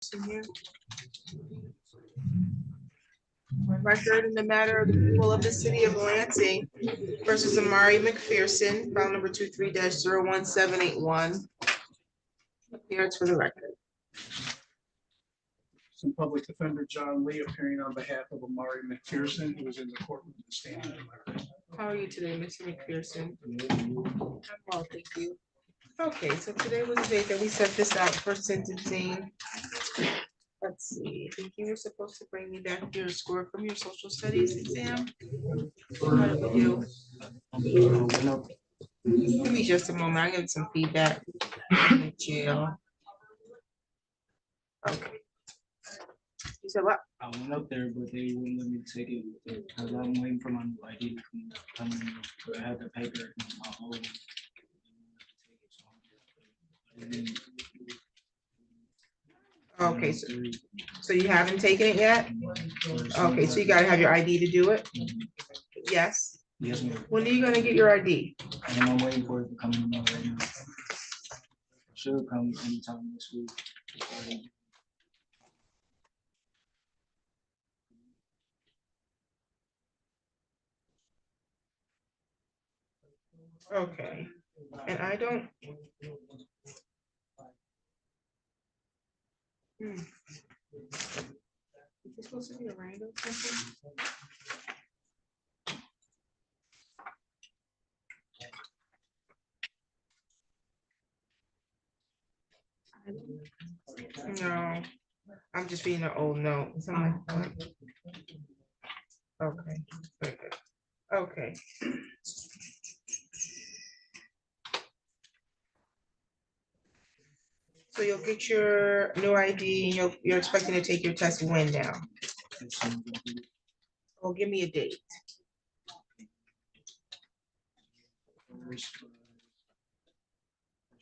person here. Record in the matter of the people of the city of Lansing versus Amari McPherson, file number 23-01781. Appearance for the record. Some public defender John Lee appearing on behalf of Amari McPherson, who is in the courtroom standing. How are you today, Mr. McPherson? I'm well, thank you. Okay, so today was the date that we set this out for sentencing. Let's see, I think you were supposed to bring me back your score from your social studies exam. How did we do? Give me just a moment, I get some feedback. In the jail. Okay. You said what? I went up there, but they wouldn't let me take it because I'm waiting for my new ID to come in. But I have the paper in my home. Okay, so you haven't taken it yet? Okay, so you gotta have your ID to do it? Yes. Yes, ma'am. When are you gonna get your ID? And I'm waiting for it to come in right now. Should come anytime this week. Okay, and I don't. Is this supposed to be a random something? No, I'm just reading an old note. Something like that. Okay, very good. Okay. So you'll get your new ID, and you're expecting to take your test when now? Oh, give me a date.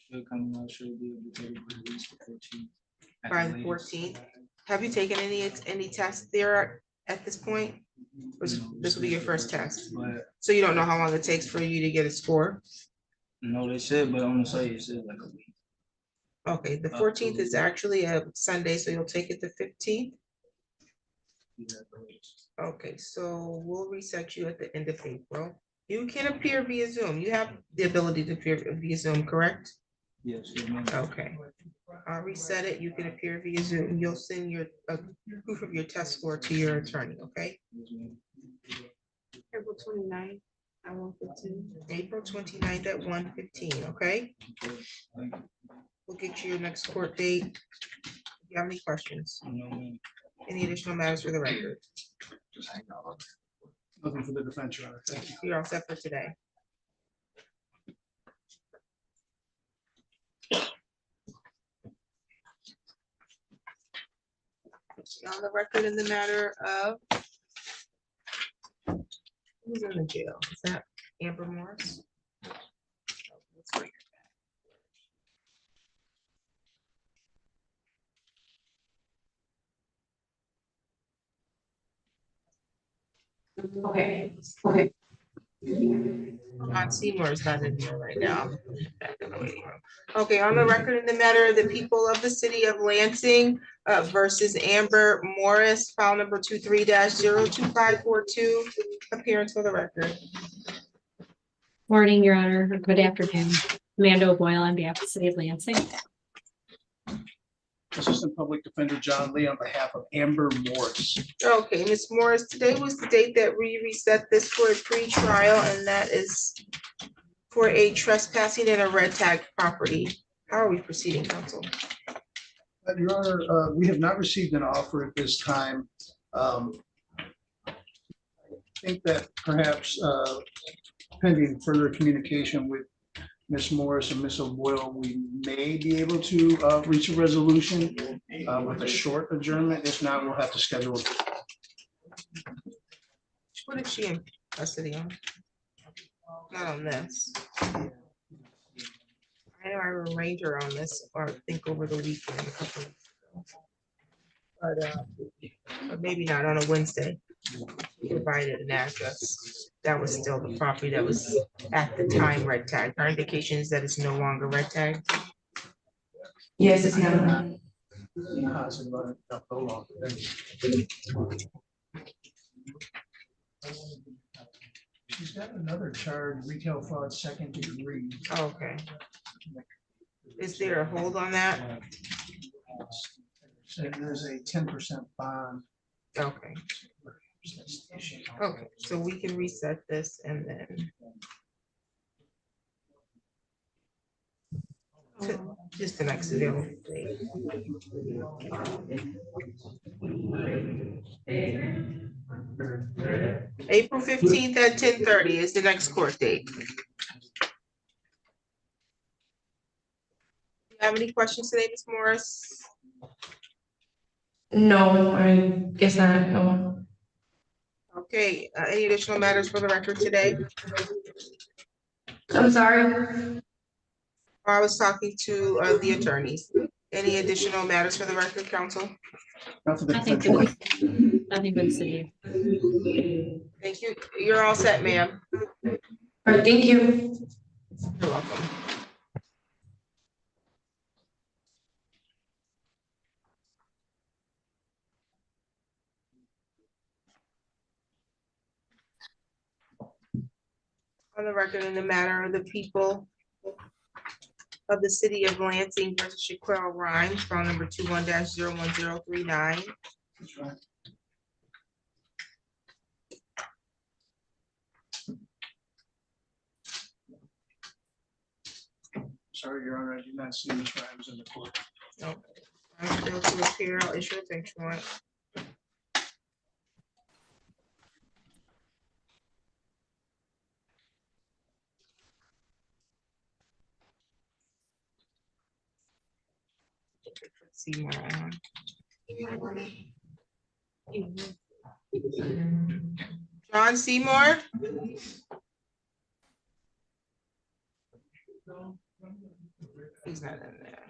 Should come out, should be able to take it by at least the 14th. By the 14th. Have you taken any tests there at this point? Or this will be your first test? But So you don't know how long it takes for you to get a score? no, they said, but on the site it said like a week. Okay, the 14th is actually a Sunday, so you'll take it the 15th? Okay, so we'll reset you at the end of April. You can appear via Zoom. You have the ability to appear via Zoom, correct? Yes, ma'am. Okay. I'll reset it. You can appear via Zoom. You'll send your proof of your test score to your attorney, okay? Yes, ma'am. April 29th at 1:15. April 29th at 1:15, okay? Okay, thank you. We'll get you your next court date. If you have any questions, No, ma'am. any additional matters for the record? Just hang on. Nothing for the defense, Your Honor. Thank you. You're all set for today. On the record in the matter of who's in the jail? Is that Amber Morris? Let's bring Okay. Seymour is not in here right now. Okay, on the record in the matter of the people of the city of Lansing versus Amber Morris, file number 23-02542, appearance for the record. Morning, Your Honor. Good afternoon. Amanda O'Boyle on behalf of the city of Lansing. Assistant Public Defender John Lee on behalf of Amber Morris. Okay, Ms. Morris, today was the date that we reset this for a pre-trial, and that is for a trespassing in a red tag property. How are we proceeding, counsel? Your Honor, we have not received an offer at this time. I think that perhaps pending further communication with Ms. Morris and Ms. O'Boyle, we may be able to reach a resolution with a short adjournment. If not, we'll have to schedule it. What is she in custody on? Not on this. I know I arranged her on this, or I think over the weekend, a couple of weeks ago. But maybe not on a Wednesday. We provided an address. That was still the property that was at the time red tag. Our indication is that it's no longer red tag. Yes, it's not. positive on it. No, hold on. She's got another charge, retail fraud, second degree. Okay. Is there a hold on that? So there's a 10% bond. Okay. Okay, so we can reset this and then. Just the next available date. April 15th at 10:30 is the next court date. Do you have any questions today, Ms. Morris? No, I guess not, no. Okay, any additional matters for the record today? I'm sorry. I was talking to the attorneys. Any additional matters for the record, counsel? Nothing been said. Thank you. You're all set, ma'am. All right, thank you. You're welcome. On the record, in the matter of the people of the city of Lansing versus Shaquille Rhymes, file number 21-01039. Sorry, Your Honor, I do not see any crimes in the court. No. I'm still to appear, I'll issue a bench warrant. Seymour on. John Seymour? He's not in there.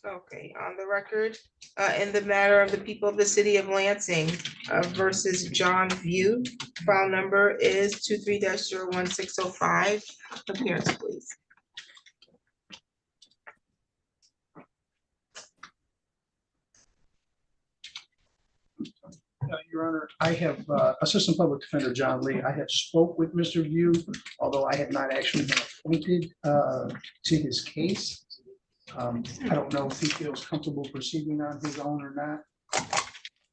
Okay, on the record, in the matter of the people of the city of Lansing versus John View, file number is 23-01605. Appearance, please. Your Honor, I have Assistant Public Defender John Lee. I have spoke with Mr. View, although I have not actually been appointed to his case. I don't know if he feels comfortable proceeding on his own or not.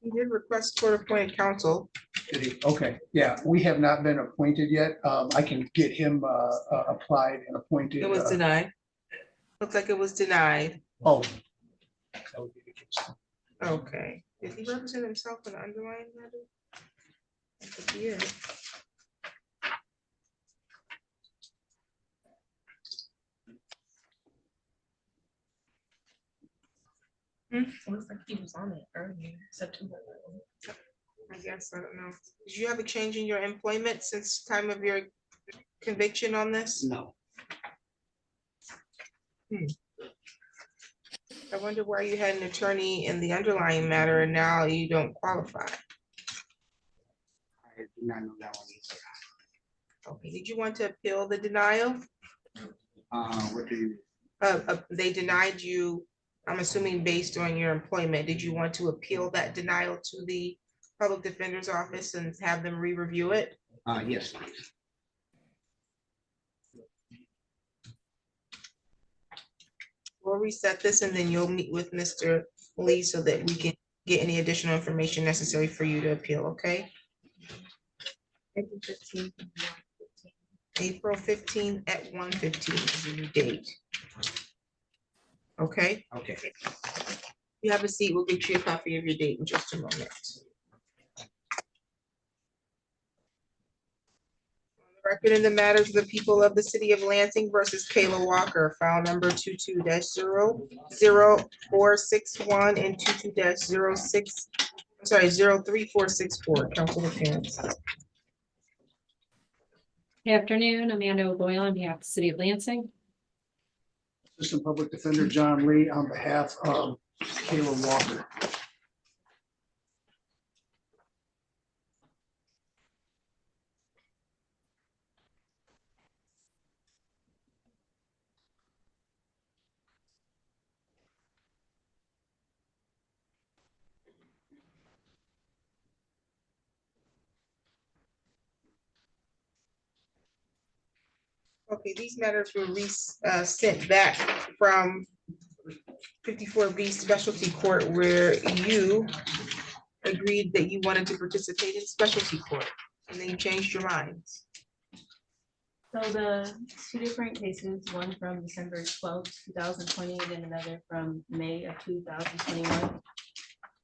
He did request court appointed counsel. Did he? Okay, yeah, we have not been appointed yet. I can get him applied and appointed. It was denied. Looks like it was denied. Oh. That would be the case. Okay. Did he represent himself in the underlying matter? That could be it. Looks like he was on it earlier, September. I guess, I don't know. Did you have a change in your employment since time of your conviction on this? No. I wonder why you had an attorney in the underlying matter and now you don't qualify. I do not know that one either. Okay, did you want to appeal the denial? What do you? They denied you, I'm assuming based on your employment. Did you want to appeal that denial to the public defender's office and have them re-review it? Yes, please. We'll reset this and then you'll meet with Mr. Lee so that we can get any additional information necessary for you to appeal, okay? April 15th at 1:15 is the new date. Okay, Okay. you have a seat. We'll get you a copy of your date in just a moment. Record in the matters of the people of the city of Lansing versus Kayla Walker, file number 22-00461 and 03464, council appearance. Good afternoon, Amanda O'Boyle on behalf of the city of Lansing. Assistant Public Defender John Lee on behalf of Kayla Walker. Okay, these matters were sent back from 54B Specialty Court where you agreed that you wanted to participate in specialty court, and then you changed your minds. So the two different cases, one from December 12th, 2020, and then another from May of 2021.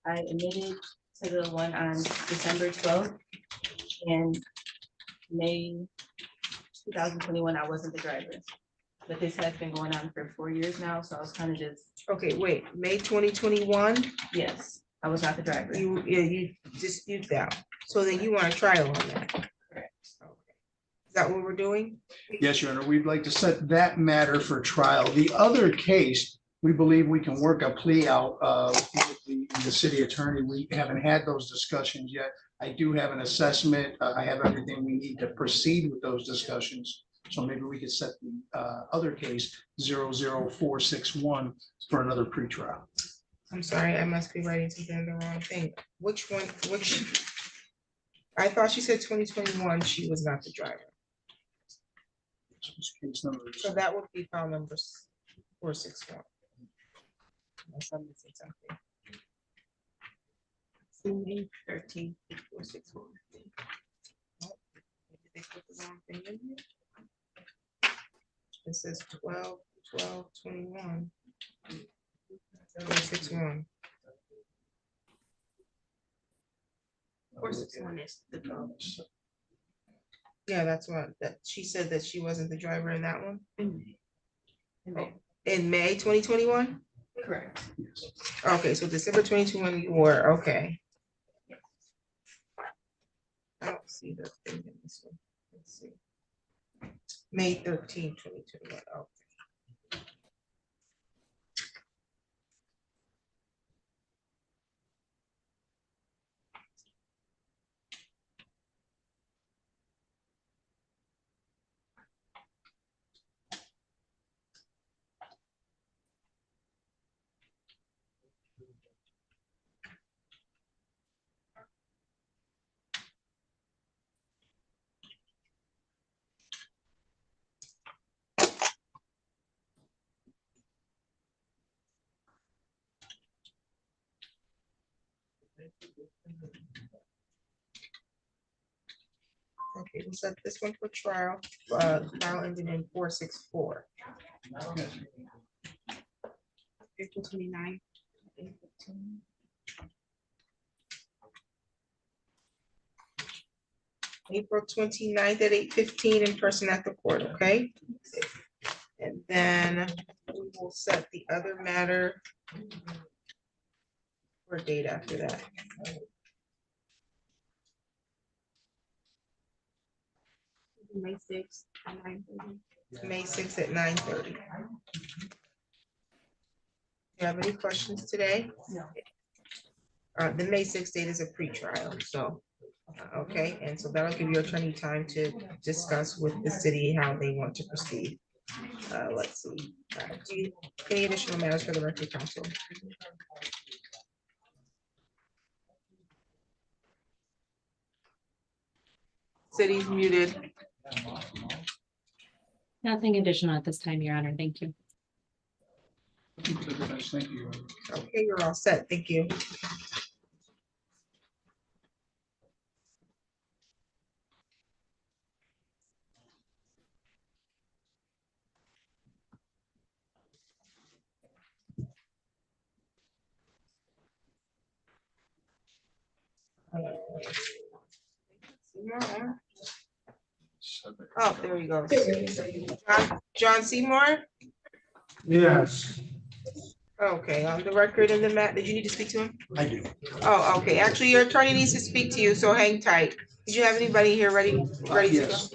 I admitted to the one on December 12th, and May 2021, I wasn't the driver. But this has been going on for 4 years now, so I was kind of just, Okay, wait, May 2021, yes, I was not the driver. you dispute that, so then you want a trial on that? Correct. Is that what we're doing? Yes, Your Honor, we'd like to set that matter for trial. The other case, we believe we can work a plea out with the city attorney. We haven't had those discussions yet. I do have an assessment. I have everything we need to proceed with those discussions. So maybe we could set the other case 00461 for another pretrial. I'm sorry, I must be writing something the wrong thing. Which one, I thought she said 2021, she was not the driver. Case number So that would be file number 461. Unless I'm missing something. May 13th, 461. Did they put the wrong thing in here? It says 12/12/21. 461. 461 is the problem. Yeah, that's what, that she said that she wasn't the driver in that one. In May. In May 2021? Correct. Okay, so December 2021 you were, okay. I don't see the thing in this one. Let's see. May 13, 2021. Oh. Okay, we'll set this one for trial. Trial ended in 464. April 29. April 29th at 8:15 in person at the court, okay? And then we will set the other matter for date after that. May 6th at 9:30. May 6th at 9:30. Do you have any questions today? No. The May 6th date is a pretrial, so, okay, and so that'll give your attorney time to discuss with the city how they want to proceed. Let's see, any additional matters for the record, counsel? City's muted. Nothing additional at this time, Your Honor. Thank you. Thank you. Okay, you're all set. Thank you. Oh, there you go. John Seymour? Yes, Okay, on the record in the did you need to speak to him? I do. Oh, okay, actually, your attorney needs to speak to you, so hang tight. Did you have anybody here ready to go? Yes.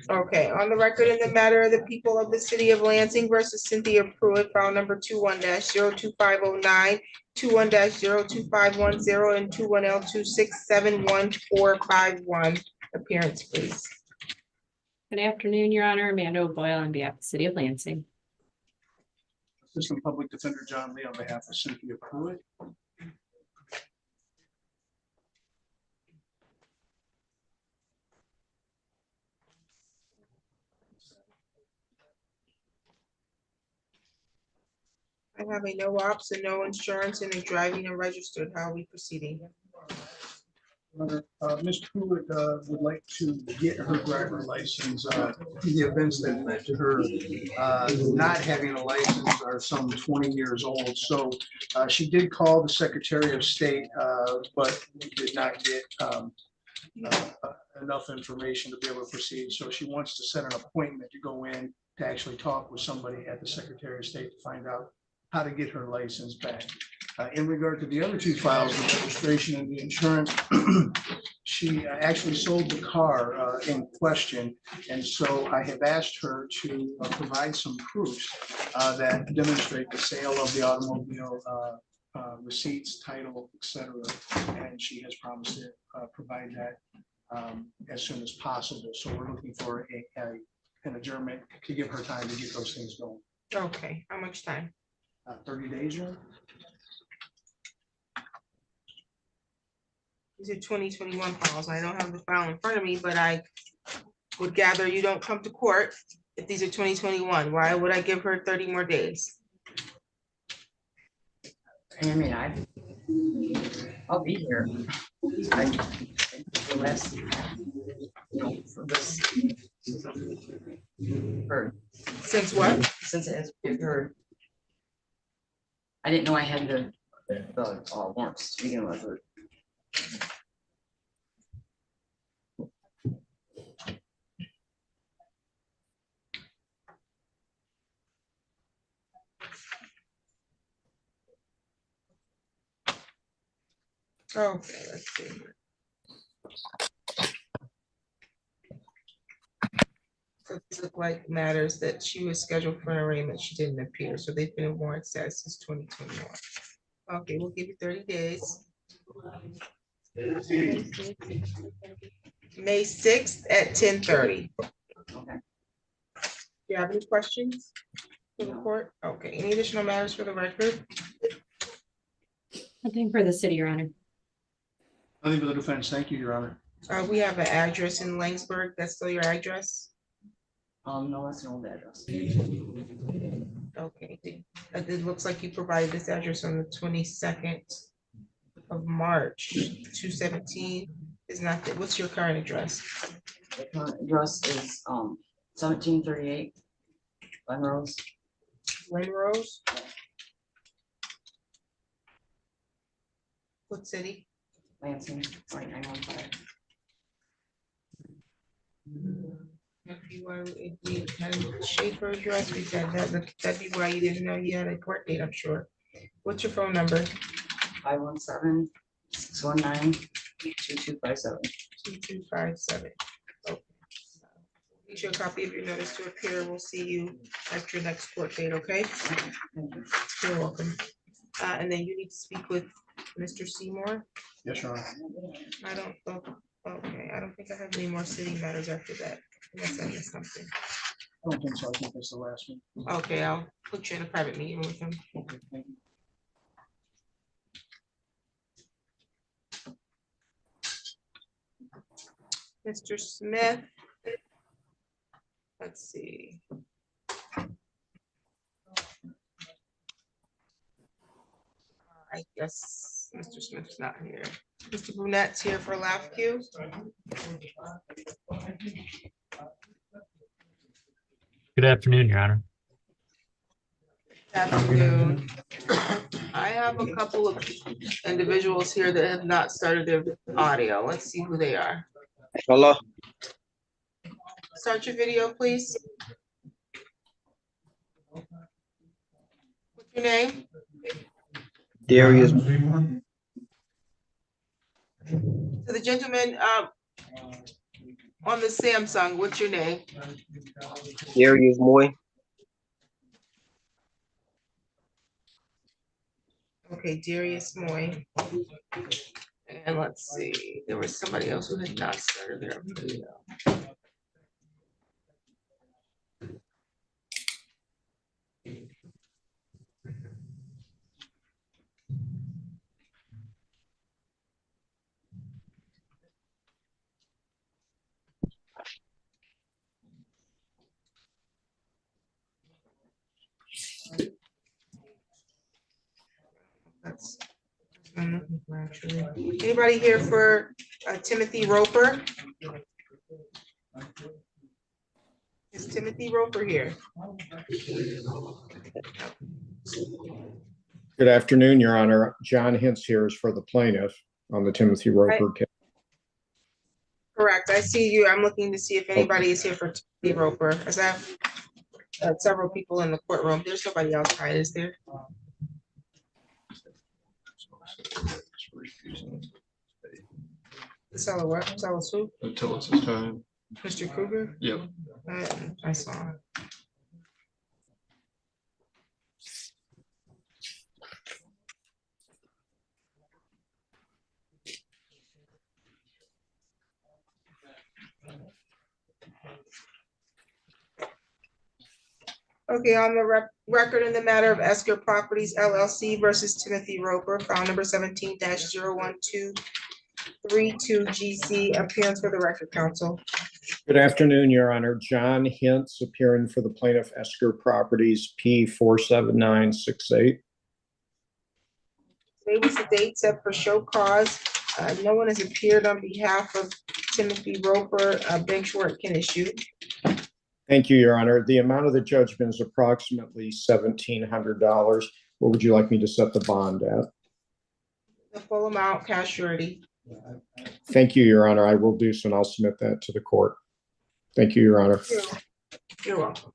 Okay, on the record in the matter of the people of the city of Lansing versus Cynthia Pruitt, file number 21-02509, 21-02510, and 21L2671451. Appearance, please. Good afternoon, Your Honor. Amanda O'Boyle on behalf of the City of Lansing. Assistant Public Defender John Lee on behalf of Cynthia Pruitt. I have a no ops and no insurance and a driving and registered. How are we proceeding? Ms. Pruitt would like to get her driver license. The events that led to her not having a license are some 20 years old. So she did call the Secretary of State, but did not get enough information to be able to proceed. So she wants to set an appointment to go in to actually talk with somebody at the Secretary of State to find out how to get her license back. In regard to the other two files, the registration and the insurance, she actually sold the car in question. And so I have asked her to provide some proofs that demonstrate the sale of the automobile, receipts, title, etc. And she has promised to provide that as soon as possible. So we're looking for an adjournment to give her time to get those things going. Okay, how much time? 30 days, right? These are 2021 files. I don't have the file in front of me, but I would gather you don't come to court if these are 2021. Why would I give her 30 more days? I mean, I'll be here. The last, for this. Since what? Since it heard. I didn't know I had the warrants to begin with. Okay, let's see. So these look like matters that she was scheduled for an arraignment. She didn't appear, so they've been in warrant status since 2021. Okay, we'll give you 30 days. May 6th at 10:30. Okay. Do you have any questions for the court? Okay, any additional matters for the record? Nothing for the city, Your Honor. Nothing for the defense. Thank you, Your Honor. We have an address in Langsburg. That's still your address? No, that's an old address. Okay, it looks like you provided this address on the 22nd of March, 217 is not, what's your current address? The current address is 1738 Glen Rose. Glen Rose? What city? Lansing, 915. If we had Schaefer address, we said that'd be why you didn't know you had a court date, I'm sure. What's your phone number? 517-619-2257. 2257. Okay. Get you a copy of your notice to appear. We'll see you at your next court date, okay? Thank you. You're welcome. And then you need to speak with Mr. Seymour. Yes, Your Honor. I don't, okay, I don't think I have any more city matters after that, unless I missed something. I don't think so. I think that's the last one. Okay, I'll put you in a private meeting with him. Okay, thank you. Mr. Smith. Let's see. I guess Mr. Smith's not here. Mr. Brunette's here for laugh cue. Good afternoon, Your Honor. Afternoon. I have a couple of individuals here that have not started their audio. Let's see who they are. Hello. Start your video, please. What's your name? Darius. To the gentleman on the Samsung, what's your name? Darius Moy. Okay, Darius Moy. And let's see, there was somebody else who had not started their video. That's what I'm looking for, actually. Anybody here for Timothy Roper? Is Timothy Roper here? Good afternoon, Your Honor. John Hintz here is for the plaintiff on the Timothy Roper case. Correct. I see you. I'm looking to see if anybody is here for Timothy Roper. As I have several people in the courtroom. There's nobody else, right? Is there? Sell what? Sell a soup? Until it's his time. Mr. Kruger? Yep. I saw it. Okay, on the record in the matter of Esker Properties LLC versus Timothy Roper, file number 17-01232 GC, appearance for the record, counsel. Good afternoon, Your Honor. John Hintz appearing for the plaintiff Esker Properties P47968. Today was the date set for show cause. No one has appeared on behalf of Timothy Roper. Bench warrant can issue. Thank you, Your Honor. The amount of the judgment is approximately $1,700. What would you like me to set the bond at? The full amount, cash surety. Thank you, Your Honor. I will do so, and I'll submit that to the court. Thank you, Your Honor. You're welcome.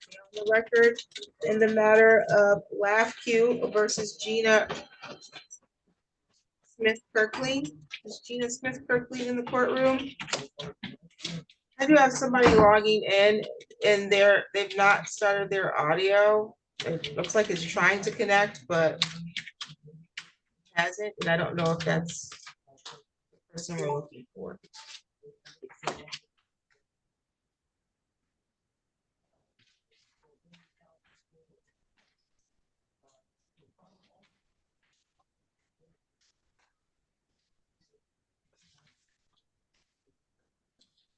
On the record in the matter of LAFQ versus Gina Smith Kirkling. Is Gina Smith Kirkling in the courtroom? I do have somebody logging in and they've not started their audio. It looks like it's trying to connect, but hasn't, and I don't know if that's the person we're looking for.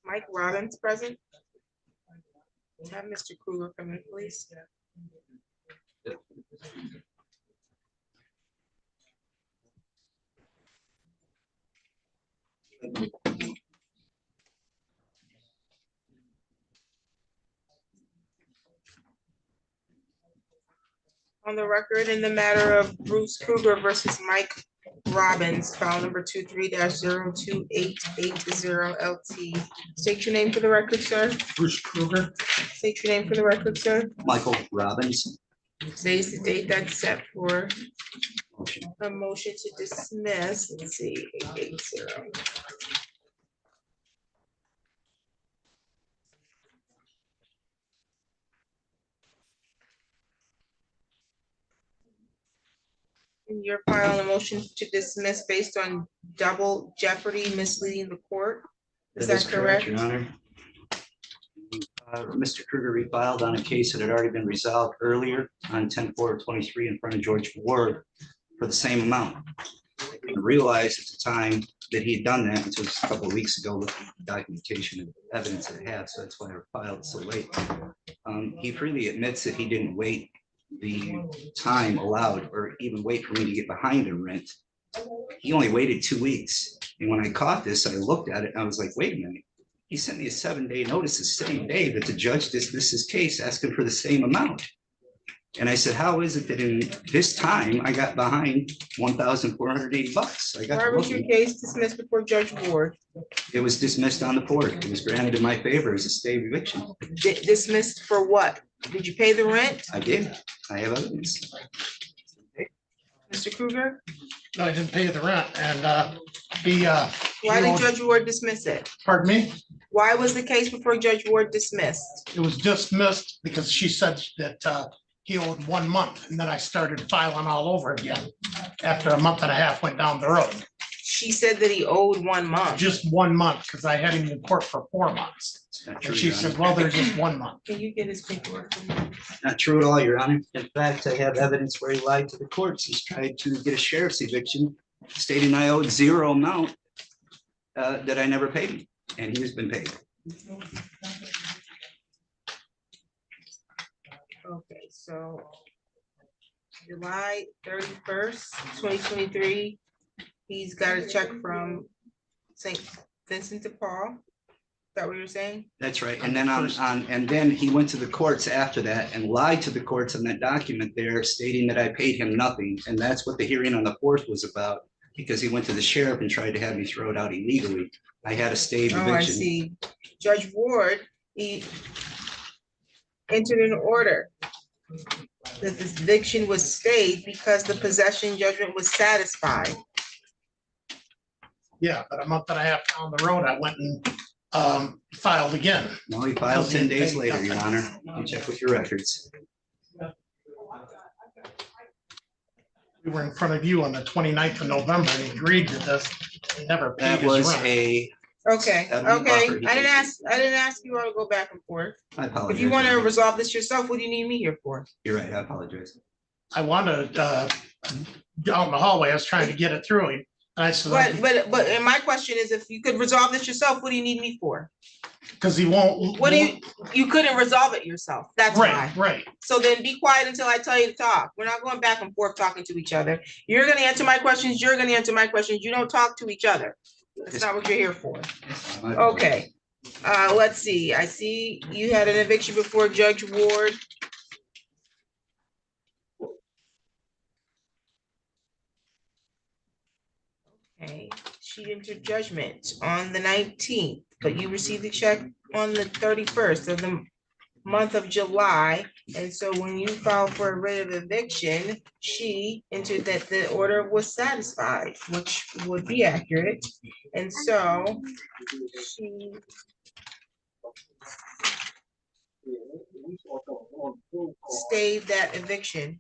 Mike Robbins present. Have Mr. Kruger come in, please. On the record in the matter of Bruce Kruger versus Mike Robbins, file number 23-02880 LT. State your name for the record, sir. Bruce Kruger. State your name for the record, sir. Michael Robbins. Today's the date that's set for a motion to dismiss. Let's see, 880. And you're filing a motion to dismiss based on double jeopardy, misleading the court. Is that correct? Your Honor. Mr. Kruger refiled on a case that had already been resolved earlier on 10/4/23 in front of George Ward for the same amount. I didn't realize at the time that he had done that until just a couple of weeks ago with the documentation and evidence that I had, so that's why I filed so late. He freely admits that he didn't wait the time allowed or even wait for me to get behind in rent. He only waited 2 weeks. And when I caught this, I looked at it and I was like, wait a minute. He sent me a 7-day notice the same day that the judge dismissed his case asking for the same amount. And I said, how is it that in this time I got behind $1,480? Why was your case dismissed before Judge Ward? It was dismissed on the court. It was granted in my favor as a stay of eviction. Dismissed for what? Did you pay the rent? I did. I have evidence. Mr. Kruger? No, I didn't pay the rent and Why did Judge Ward dismiss it? Pardon me? Why was the case before Judge Ward dismissed? It was dismissed because she said that he owed 1 month, and then I started filing all over again after a month and a half went down the road. She said that he owed 1 month. Just 1 month, because I had him in court for 4 months. And she said, well, there's just 1 month. Can you get his paperwork from me? Not true at all, Your Honor. In fact, I have evidence where he lied to the courts. He's tried to get a sheriff's eviction, stating I owed zero amount that I never paid him, and he has been paid. So July 31st, 2023, he's got a check from St. Vincent de Paul. Is that what you're saying? That's right. And then and then he went to the courts after that and lied to the courts on that document there stating that I paid him nothing. And that's what the hearing on the 4th was about, because he went to the sheriff and tried to have me throw it out illegally. I had a stayed Oh, I eviction. see. Judge Ward, he entered an order that this eviction was stayed because the possession judgment was satisfied. Yeah, but a month and a half down the road, I went and filed again. No, he filed 10 days later, Your Honor. You check with your records. We were in front of you on the 29th of November and he agreed to this. He never paid That his was rent. Okay, That'd be okay. buffer. I didn't ask you all to go back and forth. I apologize. If you want to resolve this yourself, what do you need me here for? You're right, I apologize. I wanted, out in the hallway, I was trying to get it through him. And I said, But and my question is, if you could resolve this yourself, what do you need me for? because he won't. What do you couldn't resolve it yourself. That's why. Right, right. So then be quiet until I tell you to talk. We're not going back and forth talking to each other. You're gonna answer my questions, you're gonna answer my questions. You don't talk to each other. That's not what you're here for. Okay, let's see. I see you had an eviction before Judge Ward. Okay, she entered judgment on the 19th, but you received the check on the 31st of the month of July. And so when you filed for a writ of eviction, she entered that the order was satisfied, which would be accurate. And so she stayed that eviction.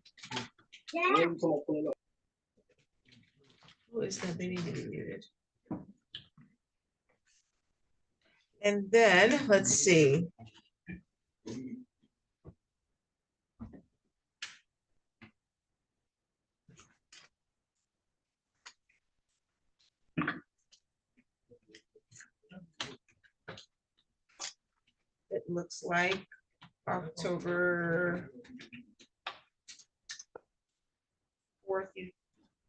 Who is that? They need to be muted. And then, let's see. It looks like October 4th, you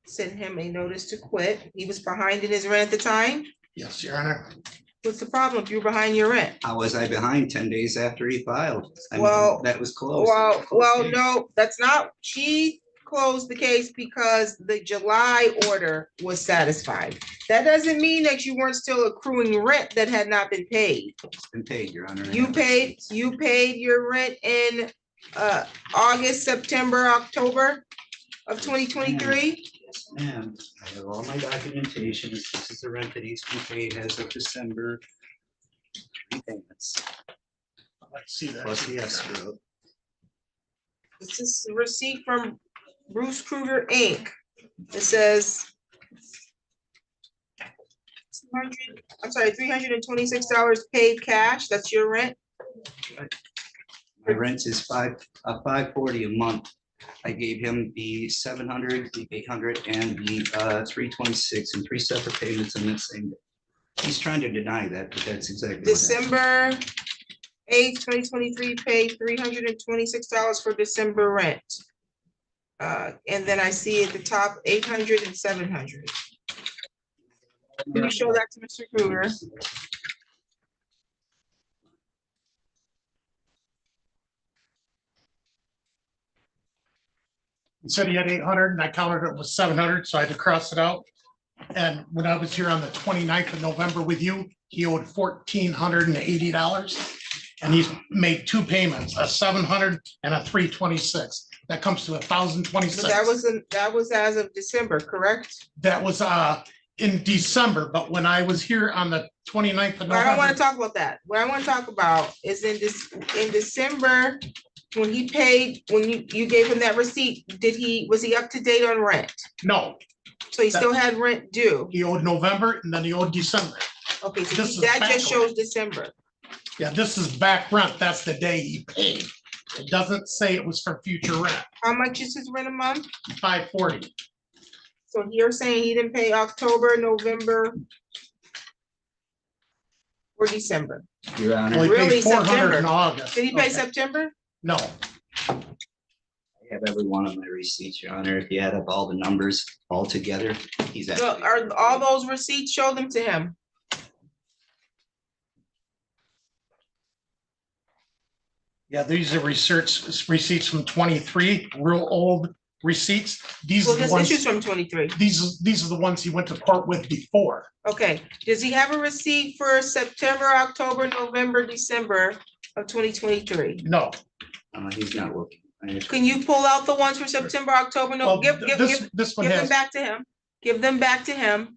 sent him a notice to quit. He was behind in his rent at the time. Yes, Your Honor. What's the problem if you're behind your rent? How was I behind 10 days after he filed? I mean, Well, that was close. Well, no, that's not, she closed the case because the July order was satisfied. That doesn't mean that you weren't still accruing rent that had not been paid. It's been paid, Your Honor. You paid your rent in August, September, October of 2023. Yes, ma'am. I have all my documentation. This is the rent that he's been paid as of December. 3 payments, I'd like to see that. plus the escrow. This is a receipt from Bruce Kruger, Inc. It says $326 paid cash. That's your rent. My rent is $540 a month. I gave him the 700, the 800, and the 326 in 3 separate payments in the same day. He's trying to deny that, but that's exactly what happened. December 8th, 2023, paid $326 for December rent. And then I see at the top 800 and 700. Can you show that to Mr. Kruger? He said he had 800 and I counted it was 700, so I had to cross it out. And when I was here on the 29th of November with you, he owed $1,480. And he's made 2 payments, a 700 and a 326. That comes to 1,026. But that was as of December, correct? That was in December, but when I was here on the 29th of November. I don't want to talk about that. What I want to talk about is in December, when he paid, when you gave him that receipt, was he up to date on rent? No. So he still had rent due? He owed November and then he owed December. Okay, so This is that back just shows December. Yeah, this is back rent. That's the day he paid. It doesn't say it was for future rent. How much is his rent a month? $540. So you're saying he didn't pay October, November, or December? Your Honor. Well, he Really, paid 400 September. in August. Did he pay Okay. September? No. have every one of my receipts, Your Honor. If you add up all the numbers all together, he's So actually. are all those receipts, show them to him. Yeah, these are receipts from 23, real old receipts. These Well, are the this ones, issue's from 23. these are the ones he went to court with before. Okay, does he have a receipt for September, October, November, December of 2023? No. He's not looking. Can you pull out the ones for September, October? No, Well, give this one them has, back to him. Give them back to him.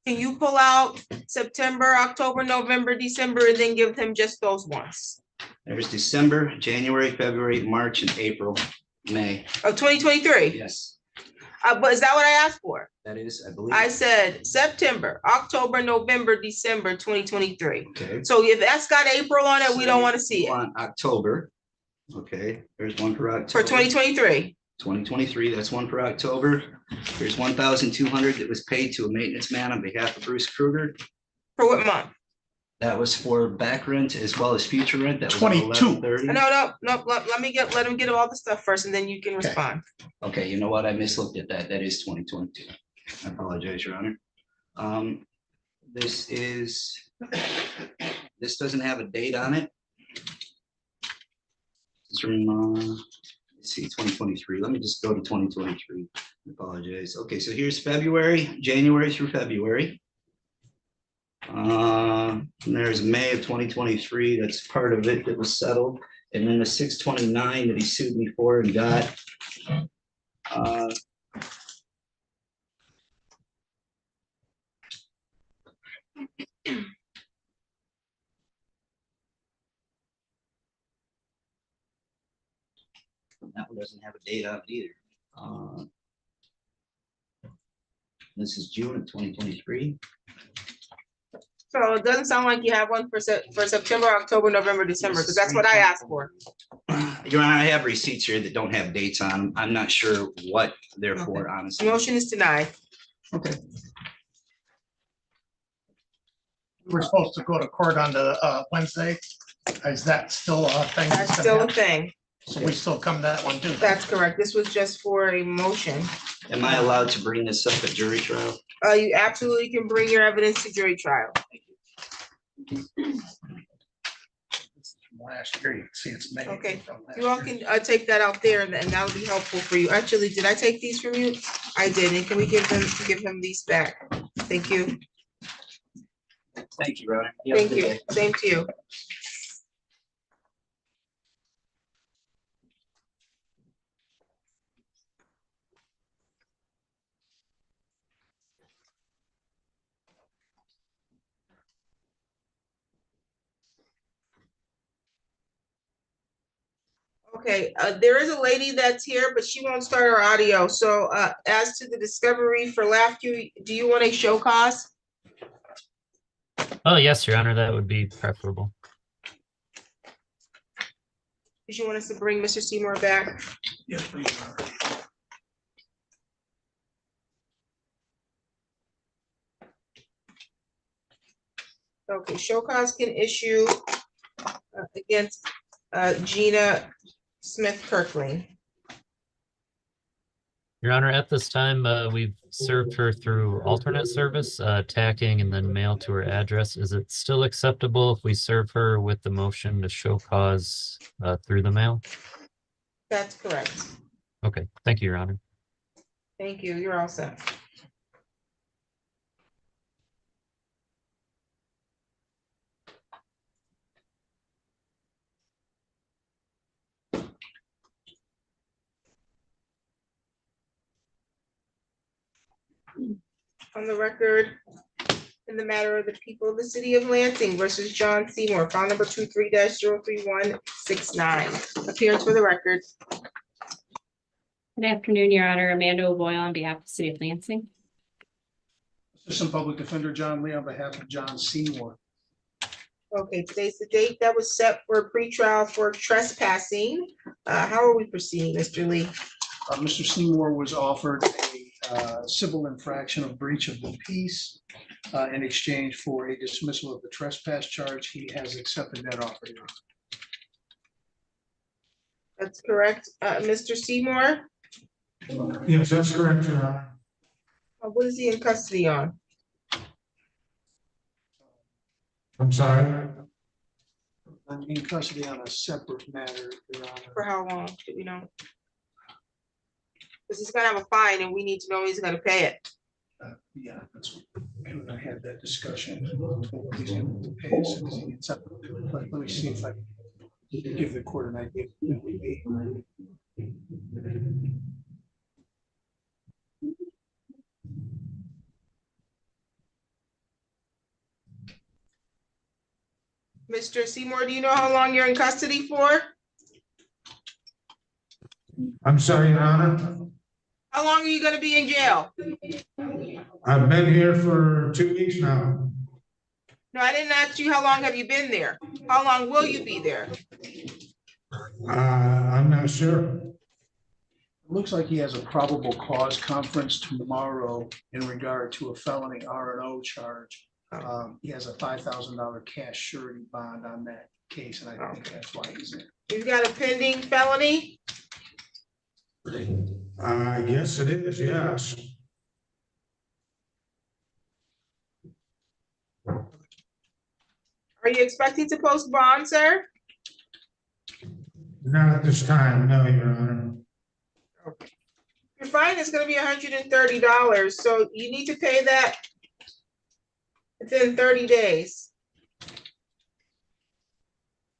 Can you pull out September, October, November, December, and then give him just those ones There's December, January, February, March, and April, May. of 2023? Yes, But is that what I asked for? that is, I believe. I said September, October, November, December, 2023. Okay. So if that's got April on it, we don't want to see it. On October. Okay, there's one for October. For 2023. 2023, that's one for October. There's 1,200 that was paid to a maintenance man on behalf of Bruce Kruger. For what month? That was for back rent as well as future rent. That was 22. 11/30. No, let him get all the stuff first and then you can respond. Okay, you know what? I mislooked at that. That is 2022. I apologize, Your Honor. This doesn't have a date on it. It's from, let's see, 2023. Let me just go to 2023. I apologize. Okay, so here's February, January through February. And there's May of 2023. That's part of it that was settled. And then the 629 that he sued me for and got. That one doesn't have a date on it either. This is June of 2023. So it doesn't sound like you have one for September, October, November, December, because that's what I asked for. Your Honor, I have receipts here that don't have dates on them. I'm not sure what they're for, The honestly. motion is denied. okay. We're supposed to go to court on the Wednesday. Is that still a thing? That's still a thing. So we still come to that one too. That's correct. This was just for a motion. Am I allowed to bring this up at jury trial? You absolutely can bring your evidence to jury trial. Last year, you can see it's May. Okay. from last You all year. can take that out there and that'll be helpful for you. Actually, did I take these from you? I did. And can we give him these back? Thank you. Thank you, Your Honor. You have a Thank good you. day. Same to you. Okay, there is a lady that's here, but she won't start her audio. So as to the discovery for LAFQ, do you want a show cause? Oh, yes, Your Honor, that would be preferable. Did you want us to bring Mr. Seymour back? Yes, please. Okay, show cause can issue against Gina Smith Kirkling. Your Honor, at this time, we've served her through alternate service, tacking and then mail to her address. Is it still acceptable if we serve her with the motion to show cause through the mail? That's correct. Okay, thank you, Your Honor. Thank you. You're all set. On the record, in the matter of the people of the city of Lansing versus John Seymour, file number 23-03169. Appearance for the record. Good afternoon, Your Honor. Amanda O'Boyle on behalf of the City of Lansing. Assistant Public Defender John Lee on behalf of John Seymour. Okay, today's the date that was set for a pretrial for trespassing. How are we proceeding, Mr. Lee? Mr. Seymour was offered a civil infraction of breach of the peace in exchange for a dismissal of the trespass charge. He has accepted that offer. Your That's correct. Mr. Seymour, Yes, that's correct, Your Honor. what is he in custody on? I'm sorry. I'm in custody on a separate matter, Your Honor. For how long? Do we know? Because he's gonna have a fine and we need to know he's gonna pay it. Yeah, that's what I had that discussion. He's gonna pay us because he gets up. Let me see if I can give the court an idea. That would be. Mr. Seymour, do you know how long you're in custody for? I'm sorry, Your Honor. How long are you gonna be in jail? I've been here for 2 weeks now. No, I didn't ask you how long have you been there. How long will you be there? I'm not sure. It looks like he has a probable cause conference tomorrow in regard to a felony R&O charge. He has a $5,000 cash surety bond on that case, and I think that's why he's there. You've got a pending felony? Yes, it is, yes. Are you expecting to post bond, sir? Not at this time, no, Your Honor. Your fine is gonna be $130, so you need to pay that within 30 days.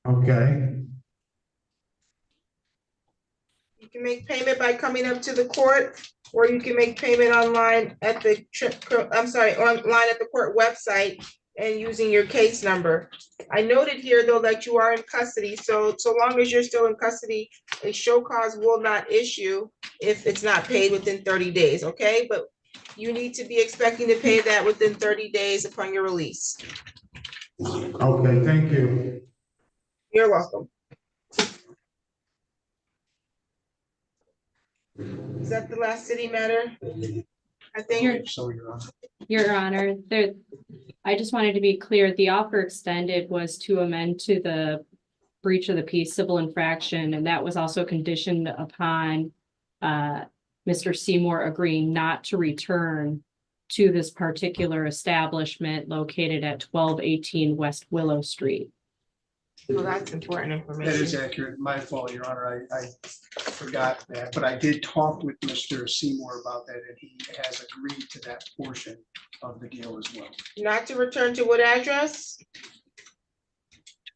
Okay, You can make payment by coming up to the court, or you can make payment online at the online at the court website and using your case number. I noted here though that you are in custody, so long as you're still in custody, a show cause will not issue if it's not paid within 30 days, okay? But you need to be expecting to pay that within 30 days upon your release. okay, thank you. You're welcome. Is that the last city matter? I think. So, Your Honor. Your Honor, I just wanted to be clear, the offer extended was to amend to the breach of the peace civil infraction, and that was also conditioned upon Mr. Seymour agreeing not to return to this particular establishment located at 1218 West Willow Street. Well, that's important information. That is accurate. My fault, Your Honor. I forgot that, but I did talk with Mr. Seymour about that, and he has agreed to that portion of the deal as well. Not to return to what address?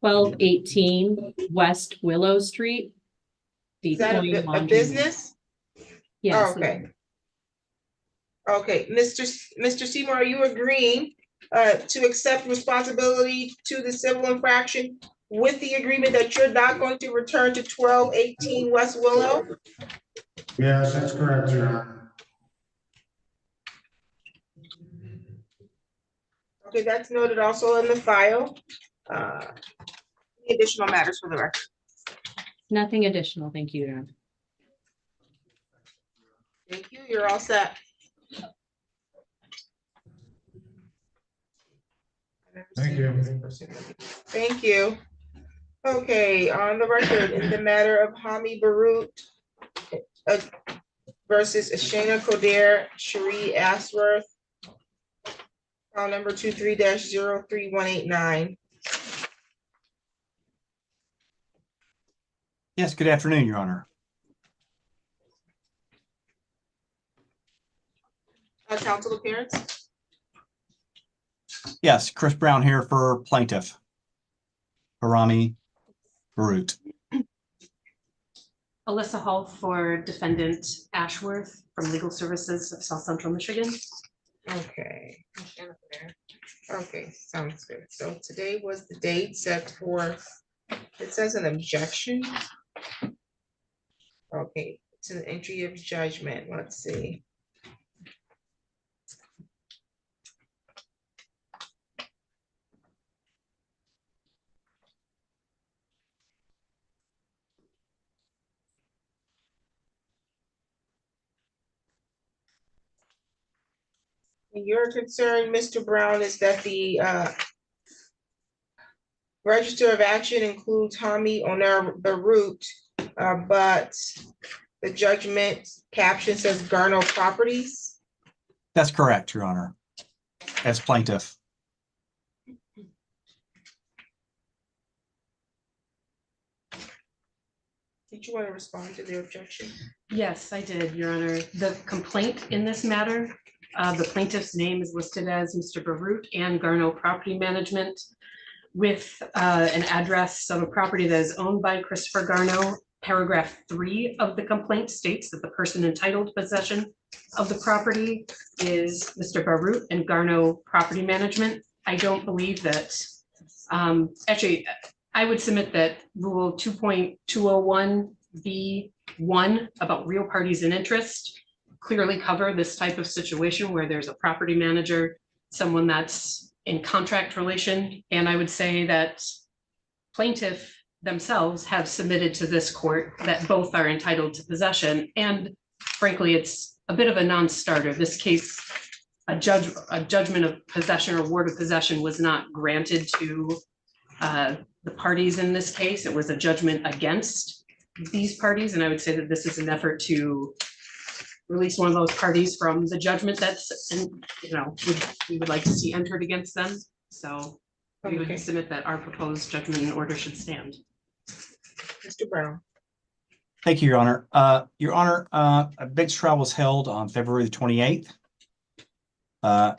1218 West Willow Street. Is that a laundry. business? Yes. Oh, okay. Okay, Mr. Seymour, are you agreeing to accept responsibility to the civil infraction with the agreement that you're not going to return to 1218 West Willow? Yes, that's correct, Your Honor. Okay, that's noted also in the file. Any additional matters for the record? Nothing additional. Thank you, Your Honor. Thank you. You're all set. Thank you. Thank you. Okay, on the record, in the matter of Hami Barut versus Ashana Kodair, Cherie Ashworth, file number 23-03189. Yes, good afternoon, Your Honor. Counsel appearance? Yes, Chris Brown here for plaintiff Harami Barut. Alyssa Hall for defendant Ashworth from Legal Services of South Central Michigan. Okay. Okay, sounds good. So today was the date set for, it says an objection. Okay, it's an entry of judgment. Let's see. Your concern, Mr. Brown, is that the register of action includes Hami Oner Barut But the judgment caption says Garno Properties. That's correct, Your Honor, as plaintiff. Did you want to respond to their objection? Yes, I did, Your Honor. The complaint in this matter, the plaintiff's name is listed as Mr. Barut and Garno Property Management with an address of a property that is owned by Christopher Garno. Paragraph 3 of the complaint states that the person entitled to possession of the property is Mr. Barut and Garno Property Management. I don't believe that, actually, I would submit that Rule 2.201B1 about real parties in interest clearly cover this type of situation where there's a property manager, someone that's in contract relation. And I would say that plaintiff themselves have submitted to this court that both are entitled to possession. And frankly, it's a bit of a non-starter. This case, a judgment of possession or word of possession was not granted to the parties in this case. It was a judgment against these parties. And I would say that this is an effort to release one of those parties from the judgment that's, we would like to see entered against them. So we would submit that our proposed judgment and order should stand. Mr. Brown. Thank you, Your Honor. Your Honor, a bench trial was held on February the 28th. And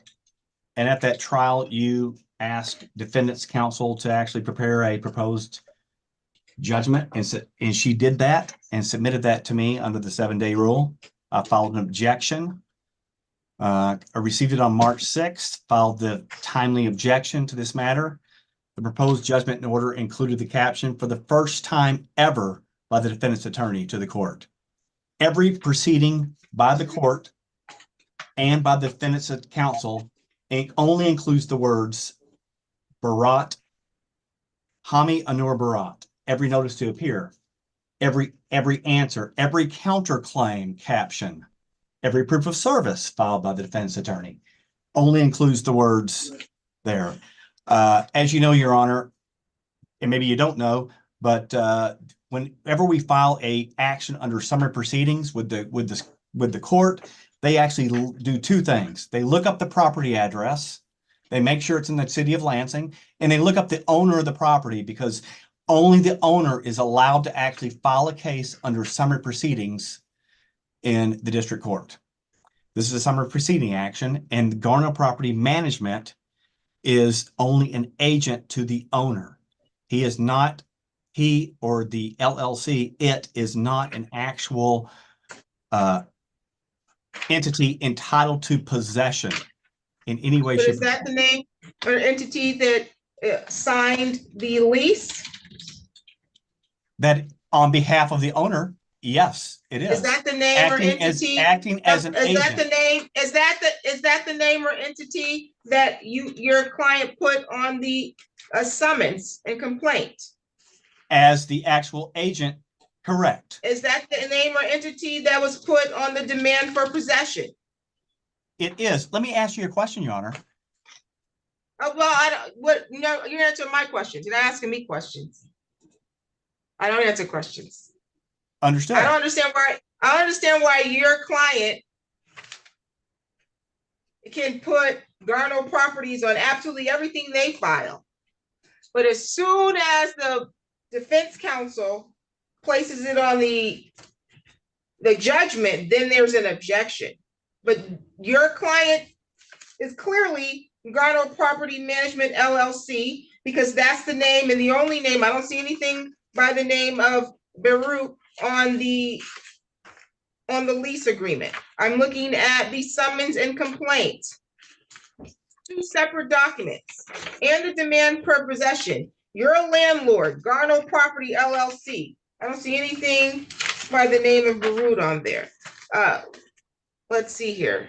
at that trial, you asked defendants counsel to actually prepare a proposed judgment. And she did that and submitted that to me under the 7-day rule. I filed an objection. I received it on March 6th, filed the timely objection to this matter. The proposed judgment and order included the caption, "For the first time ever," by the defendant's attorney to the court. Every proceeding by the court and by the defendant's counsel only includes the words Barat, Hami Anur Barat. Every notice to appear, every answer, every counterclaim caption, every proof of service filed by the defense attorney only includes the words there. As you know, Your Honor, and maybe you don't know, but whenever we file a action under summary proceedings with the court, they actually do two things. They look up the property address, they make sure it's in the city of Lansing, and they look up the owner of the property, because only the owner is allowed to actually file a case under summary proceedings in the district court. This is a summary proceeding action, and Garno Property Management is only an agent to the owner. He is not, he or the LLC, it is not an actual entity entitled to possession in any way. But is that the name or entity that signed the lease? That on behalf of the owner, yes, it is. Is that the name or entity? Acting as an agent. Is that the name? Is that the name or entity that your client put on the summons and complaint? As the actual agent, correct. Is that the name or entity that was put on the demand for possession? It is. Let me ask you a question, Your Honor. Well, I don't. What? No, you're answering my questions. You're not asking me questions. I don't answer questions. Understood. I don't understand why. I don't understand why your client can put Garno Properties on absolutely everything they file, but as soon as the defense counsel places it on the judgment, then there's an objection. But your client is clearly Garno Property Management LLC, because that's the name and the only name. I don't see anything by the name of Beirut on the lease agreement. I'm looking at the summons and complaint. Two separate documents and the demand per possession. You're a landlord, Garno Property LLC. I don't see anything by the name of Beirut on there. Let's see here.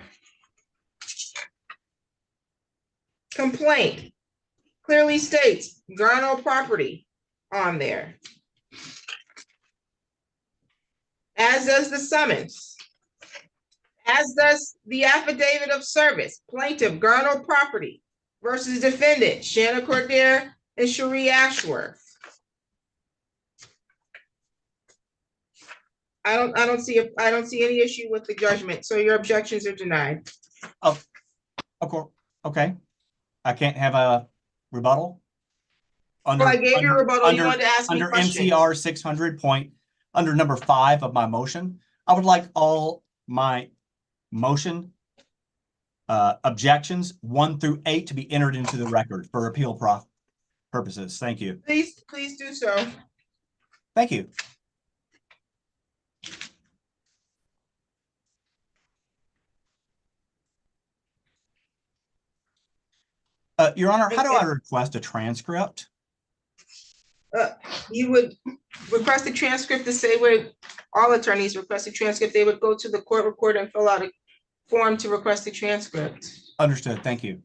Complaint clearly states Garno Property on there, as does the summons, as does the affidavit of service. Plaintiff, Garno Property versus defendant, Shanna Cordair and Cherie Ashworth. I don't see any issue with the judgment, so your objections are denied. Of course, okay. I can't have a rebuttal? Well, I gave you a rebuttal, you wanted to ask me Under questions. NCR 600 point, under number 5 of my motion, I would like all my motion objections 1 through 8 to be entered into the record for appeal purposes. Thank you. Please do so. Thank you. Your Honor, how do I request a transcript? You would request a transcript the same way all attorneys request a transcript. They would go to the court recorder and fill out a form to request a transcript. Understood. Thank you.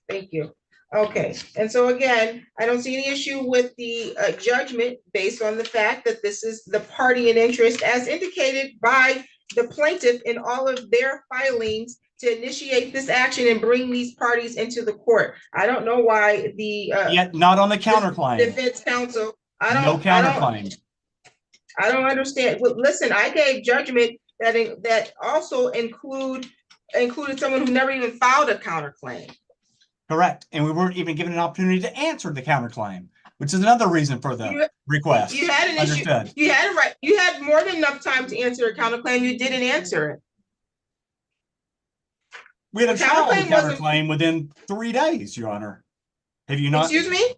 Thank you. Okay, and so again, I don't see any issue with the judgment based on the fact that this is the party in interest as indicated by the plaintiff in all of their filings to initiate this action and bring these parties into the court. I don't know why the Yet not on the counterclaim. defense counsel. No counterclaim. I don't understand. Well, listen, I gave judgment that also included someone who never even filed a counterclaim. Correct. And we weren't even given an opportunity to answer the counterclaim, which is another reason for the request. You had an issue. Understood. You had it right. You had more than enough time to answer a counterclaim. You didn't answer it. We had a The trial counterclaim wasn't- counterclaim within 3 days, Your Honor. Have you not? Excuse me?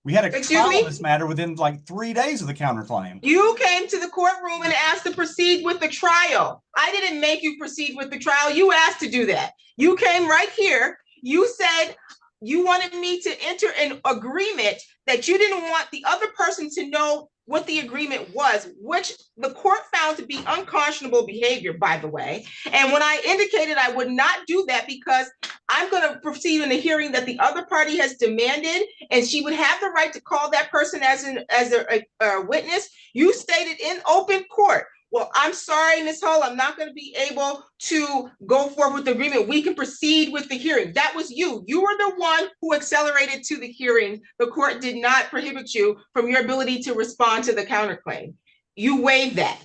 We had a Excuse trial me? of this matter within like 3 days of the counterclaim. You came to the courtroom and asked to proceed with the trial. I didn't make you proceed with the trial. You asked to do that. You came right here. You said you wanted me to enter an agreement that you didn't want the other person to know what the agreement was, which the court found to be unconscionable behavior, by the way. And when I indicated I would not do that because I'm going to proceed in a hearing that the other party has demanded, and she would have the right to call that person as a witness, you stated in open court, well, I'm sorry, Ms. Hull, I'm not going to be able to go forward with the agreement. We can proceed with the hearing. That was you. You were the one who accelerated to the hearing. The court did not prohibit you from your ability to respond to the counterclaim. You waived that.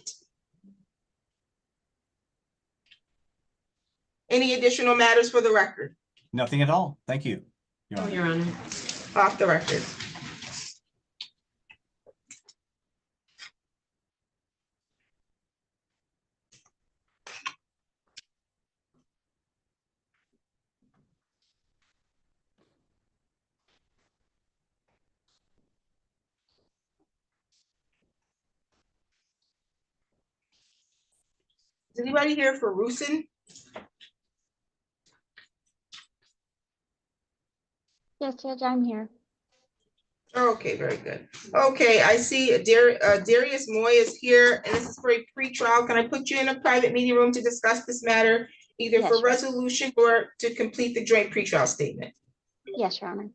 Any additional matters for the record? Nothing at all. Thank you. Oh, Your Honor. Off the record. Is anybody here for Rusin? Yes, Judge, I'm here. Okay, very good. Okay, I see Darius Moy is here, and this is for a pretrial. Can I put you in a private meeting room to discuss this matter, either Yes, for sure. resolution or to complete the joint pretrial statement? Yes, Your Honor.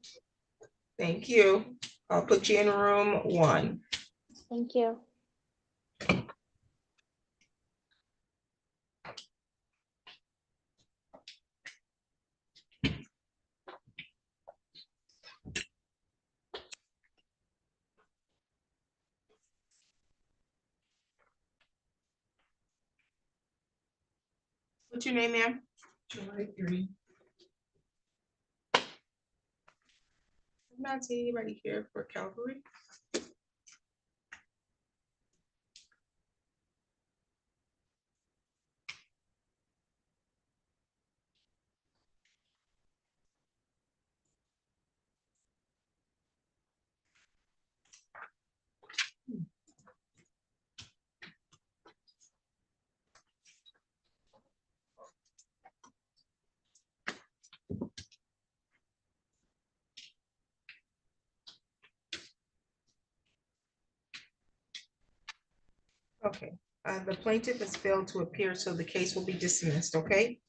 Thank you. I'll put you in room 1. Thank you. What's your name, ma'am? I'm not seeing anybody here for Calvary. Okay, the plaintiff has failed to appear, so the case will be dismissed, okay?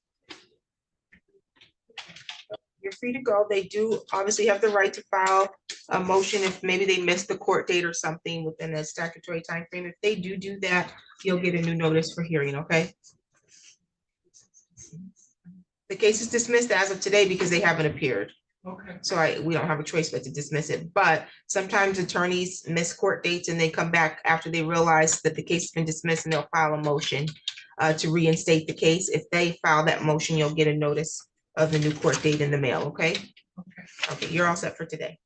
You're free to go. They do obviously have the right to file a motion if maybe they missed the court date or something within a statutory time frame. If they do that, you'll get a new notice for hearing, okay? The case is dismissed as of today because they haven't appeared. Okay. So we don't have a choice but to dismiss it, but sometimes attorneys miss court dates and they come back after they realize that the case has been dismissed and they'll file a motion to reinstate the case. If they file that motion, you'll get a notice of the new court date in the mail, okay? Okay, you're all set for today.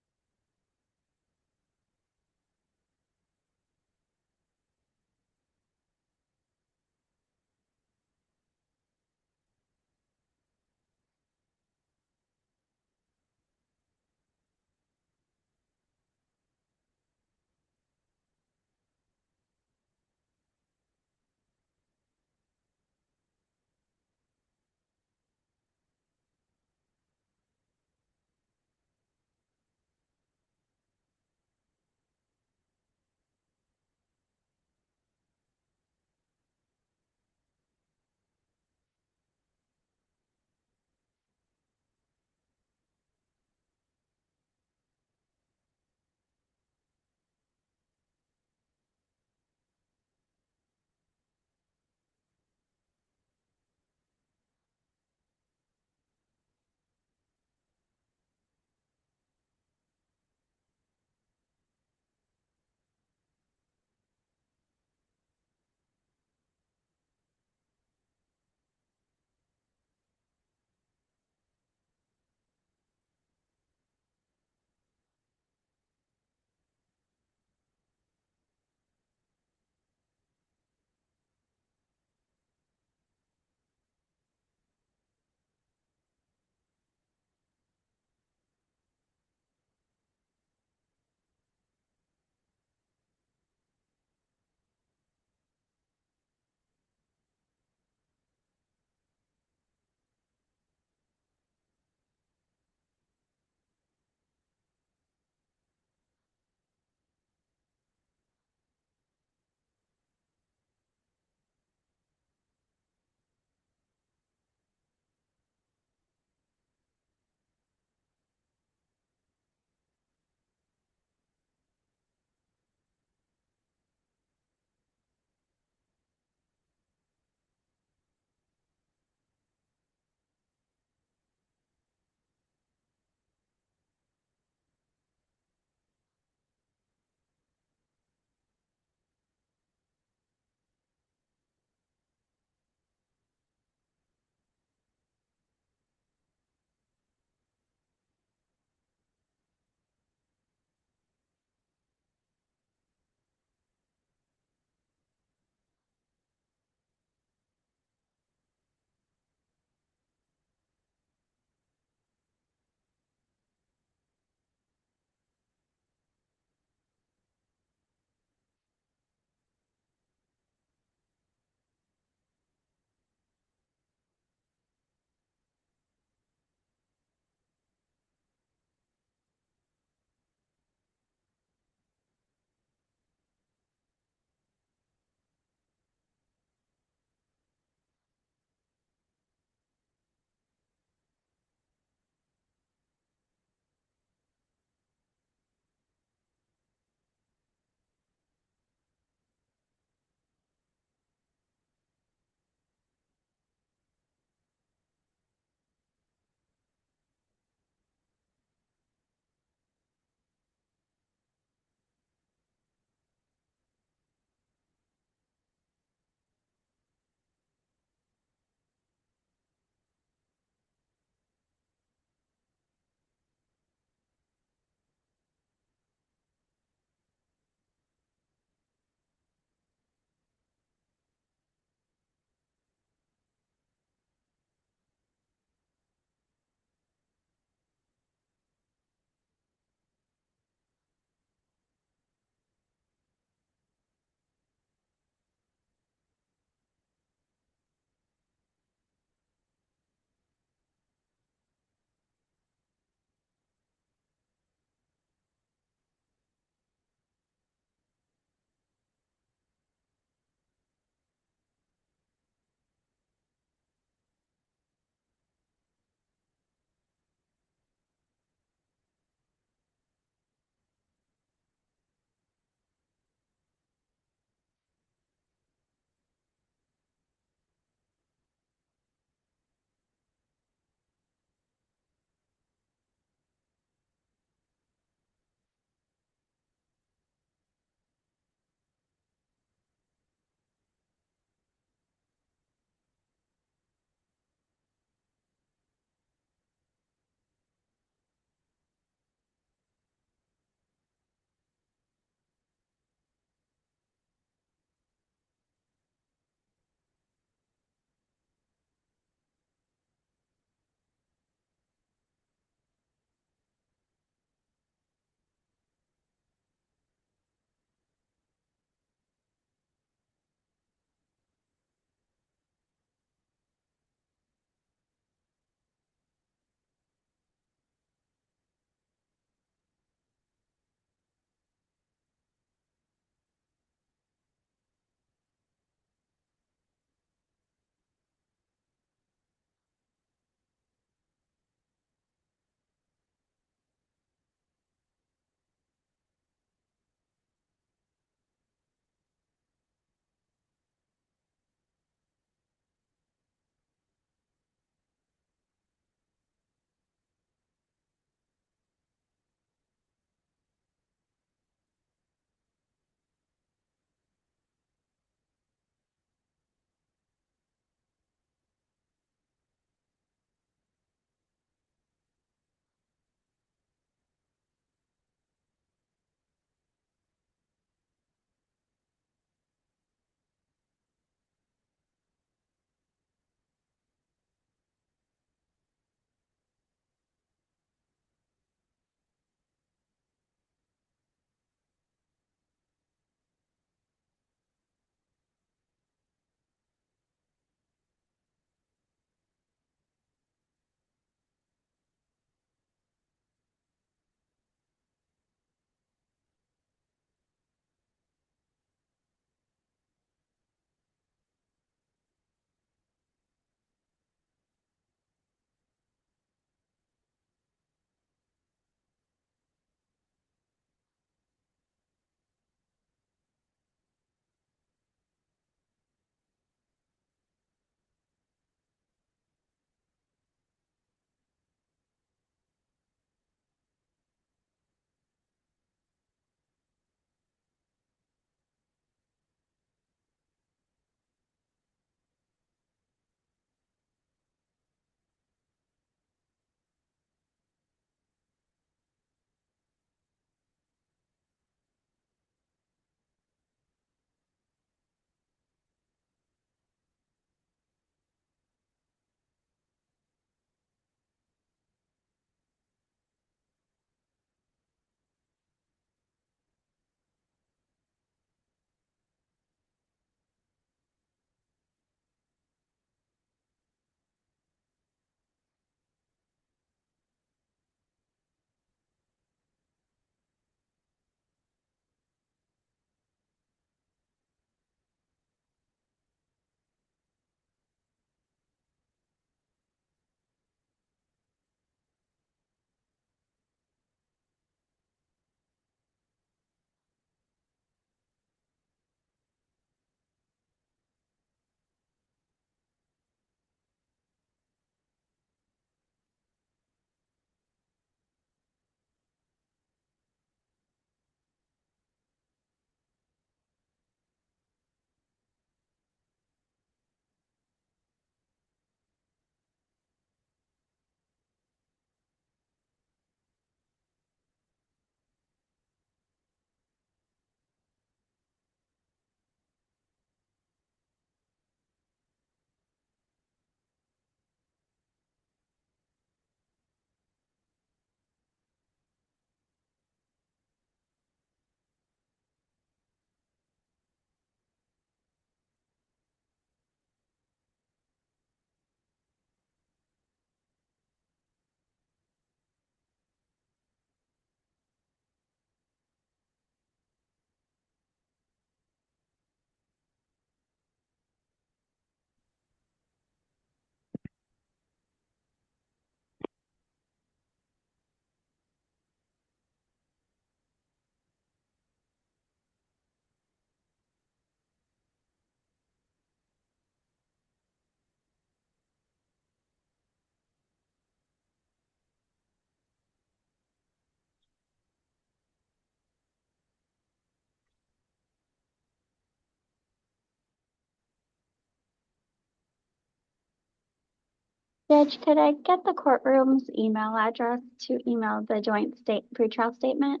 Judge, could I get the courtroom's email address to email the joint state pretrial statement?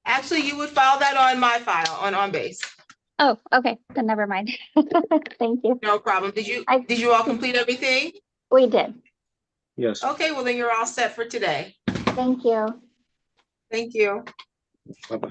Actually, you would file that on my file, on base. Oh, okay, then never mind. Thank you. No problem. Did you all complete everything? We did. Yes. Okay, well then you're all set for today. Thank you. Thank you. Bye-bye.